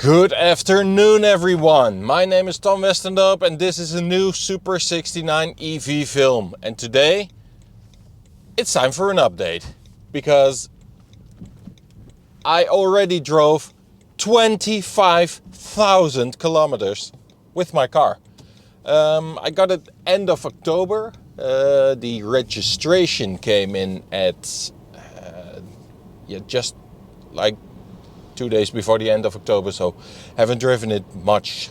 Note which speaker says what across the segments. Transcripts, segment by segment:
Speaker 1: Good afternoon, everyone. My name is Tom Westendorp and this is a new Super 69 EV film. And today it's time for an update because I already drove 25,000 kilometers with my car. I got it end of October. The registration came in at just like 2 days before the end of October, so haven't driven it much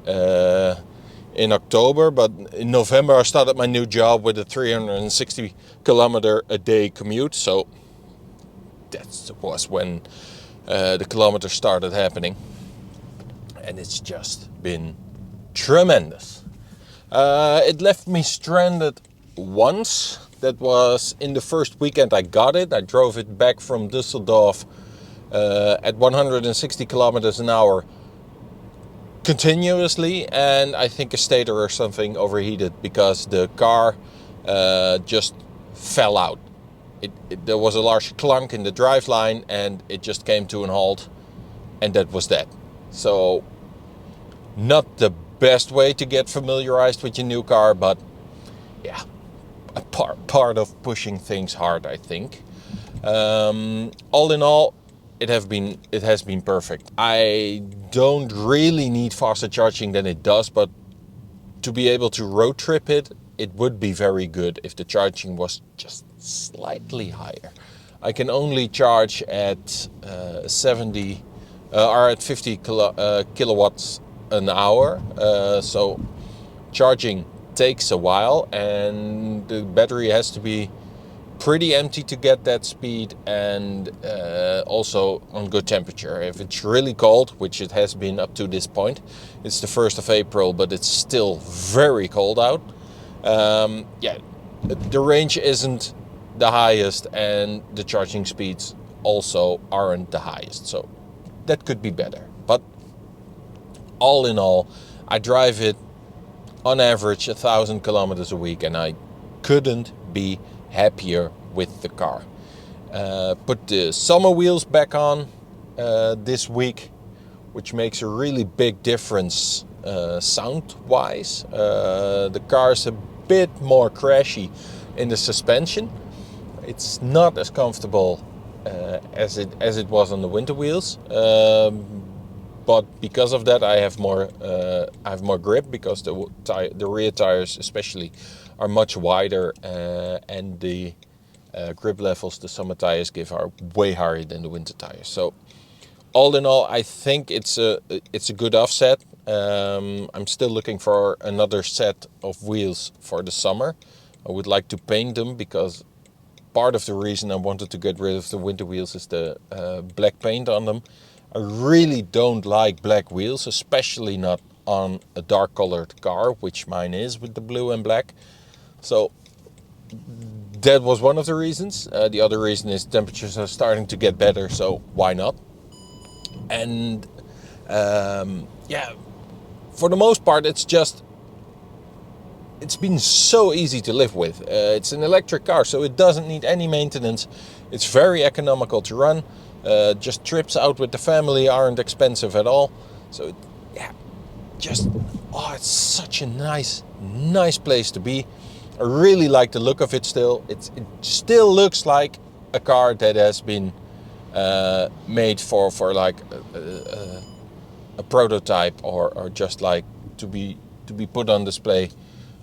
Speaker 1: in October, but in November I started my new job with a 360 kilometer a day commute, so that was when the kilometers started happening, and it's just been tremendous. It left me stranded once. That was in the first weekend I got it. I drove it back from Düsseldorf at 160 kilometers an hour continuously, and I think a stator or something overheated because the car just fell out. There was a large clunk in the driveline and it just came to an halt, and that was that. So not the best way to get familiarized with your new car, but yeah, a part of pushing things hard, I think. All in all, it has been perfect. I don't really need faster charging than it does, but to be able to road trip it would be very good if the charging was just slightly higher. I can only charge at 50 kilowatts an hour, so charging takes a while, and the battery has to be pretty empty to get that speed, and also on good temperature. If it's really cold, which it has been up to this point, it's the 1st of April, but it's still very cold out. The range isn't the highest, and the charging speeds also aren't the highest, so that could be better. But all in all, I drive it on average 1,000 kilometers a week, and I couldn't be happier with the car. Put the summer wheels back on this week, which makes a really big difference sound wise. The car's a bit more crashy in the suspension. It's not as comfortable as it was on the winter wheels, but because of that I have more grip, because the rear tires especially are much wider, and the grip levels the summer tires give are way higher than the winter tires. So all in all, I think it's a good offset. I'm still looking for another set of wheels for the summer. I would like to paint them, because part of the reason I wanted to get rid of the winter wheels is the black paint on them. I really don't like black wheels, especially not on a dark colored car, which mine is with the blue and black. So that was one of the reasons. The other reason is temperatures are starting to get better, so why not? And for the most part, it's been so easy to live with. It's an electric car, so it doesn't need any maintenance. It's very economical to run. Just trips out with the family aren't expensive at all. So it's such a nice place to be. I really like the look of it still. It still looks like a car that has been made for like a prototype, or just like to be put on display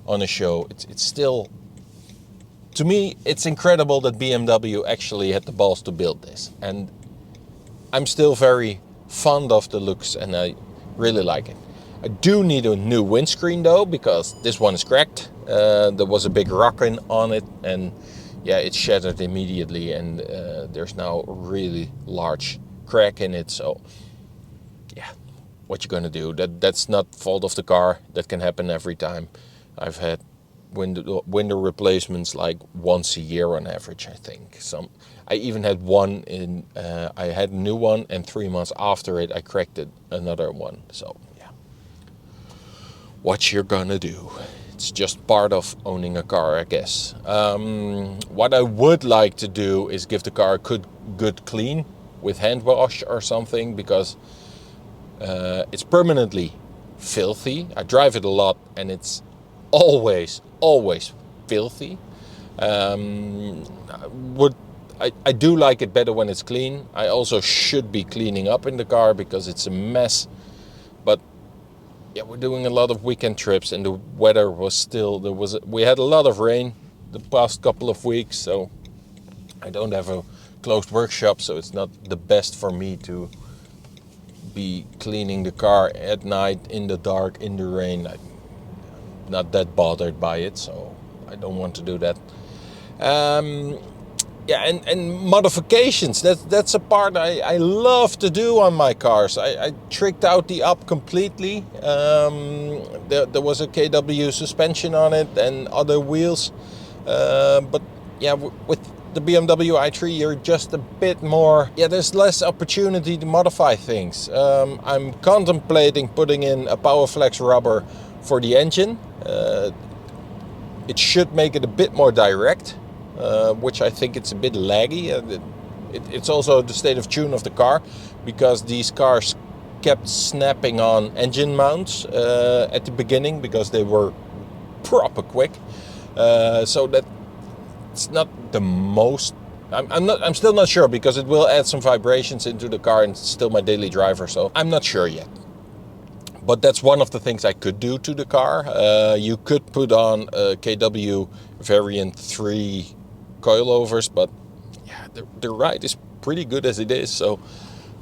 Speaker 1: on a show. It's still, to me, it's incredible that BMW actually had the balls to build this, and I'm still very fond of the looks, and I really like it. I do need a new windscreen though, because this one is cracked. There was a big rock on it, and it shattered immediately, and there's now a really large crack in it. So what you gonna do? That's not fault of the car. That can happen every time. I've had window replacements like once a year on average, I think. I even had one I had a new one, and 3 months after it I cracked another one. So what you're gonna do? It's just part of owning a car, I guess. What I would like to do is give the car a good clean with hand wash or something, because It's permanently filthy. I drive it a lot and it's always filthy. I do like it better when it's clean. I also should be cleaning up in the car because it's a mess. But yeah, we're doing a lot of weekend trips and the weather was still, we had a lot of rain the past couple of weeks, so I don't have a closed workshop, so it's not the best for me to be cleaning the car at night in the dark, in the rain. I'm not that bothered by it, so I don't want to do that. Yeah, and modifications, that's a part I love to do on my cars. I tricked out the up completely. There was a KW suspension on it and other wheels. But yeah, with the BMW i3 you're just a bit more, there's less opportunity to modify things. I'm contemplating putting in a Powerflex rubber for the engine. It should make it a bit more direct. Which I think it's a bit laggy. It's also the state of tune of the car, because these cars kept snapping on engine mounts at the beginning because they were proper quick. So that it's not the most. I'm still not sure, because it will add some vibrations into the car and it's still my daily driver. So I'm not sure yet. But that's one of the things I could do to the car. You could put on a KW variant 3 coilovers, but yeah, the ride is pretty good as it is, so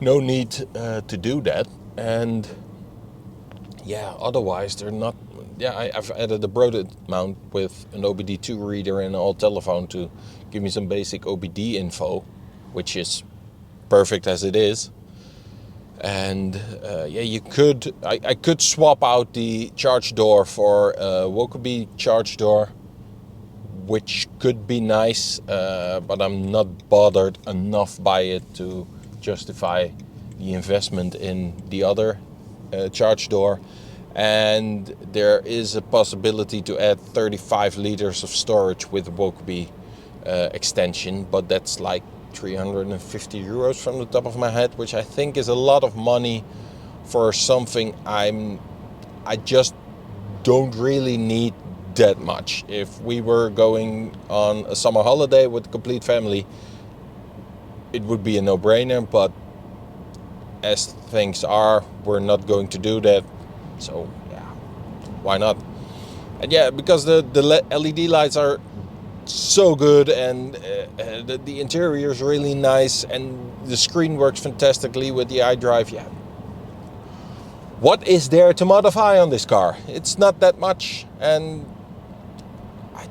Speaker 1: no need to do that. And yeah, otherwise they're not. Yeah, I've added a Broaded mount with an OBD2 reader and an old telephone to give me some basic OBD info, which is perfect as it is. And yeah, you could. I could swap out the charge door for a Wokeby charge door, which could be nice, but I'm not bothered enough by it to justify the investment in the other charge door. And there is a possibility to add 35 liters of storage with Wokeby extension, but that's like 350 euros from the top of my head, which I think is a lot of money for something I just don't really need that much. If we were going on a summer holiday with the complete family, it would be a no-brainer, but as things are, we're not going to do that. So yeah, why not? And yeah, because the LED lights are so good, and the interior is really nice, and the screen works fantastically with the iDrive. Yeah, what is there to modify on this car? It's not that much, and I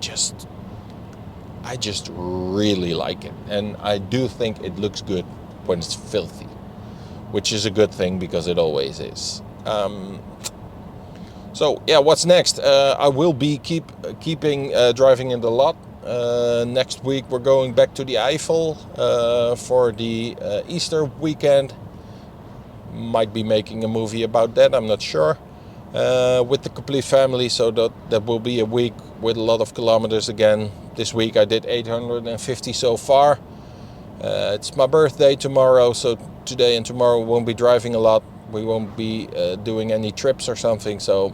Speaker 1: just really like it, and I do think it looks good when it's filthy, which is a good thing because it always is. So yeah, what's next? I will be keeping driving in the lot. Next week we're going back to the Eifel for the Easter weekend. Might be making a movie about that, I'm not sure. With the complete family, so that will be a week with a lot of kilometers again. This week I did 850 so far. It's my birthday tomorrow, so today and tomorrow we won't be driving a lot. We won't be doing any trips or something, so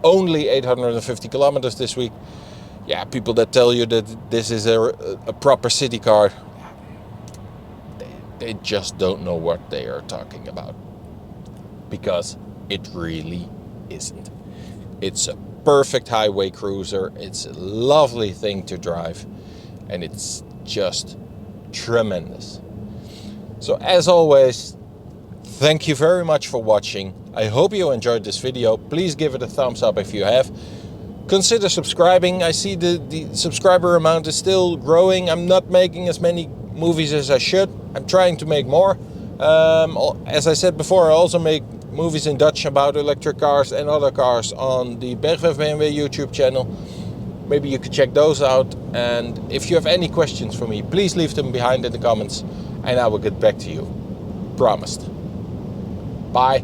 Speaker 1: only 850 kilometers this week. Yeah, people that tell you that this is a proper city car, they just don't know what they are talking about, because it really isn't. It's a perfect highway cruiser. It's a lovely thing to drive, and it's just tremendous. So as always, thank you very much for watching. I hope you enjoyed this video. Please give it a thumbs up if you have. Consider subscribing. I see the subscriber amount is still growing. I'm not making as many movies as I should. I'm trying to make more. As I said before, I also make movies in Dutch about electric cars and other cars on the Bergwerf BMW YouTube channel. Maybe you could check those out. And if you have any questions for me, please leave them behind in the comments and I will get back to you. Promised. Bye.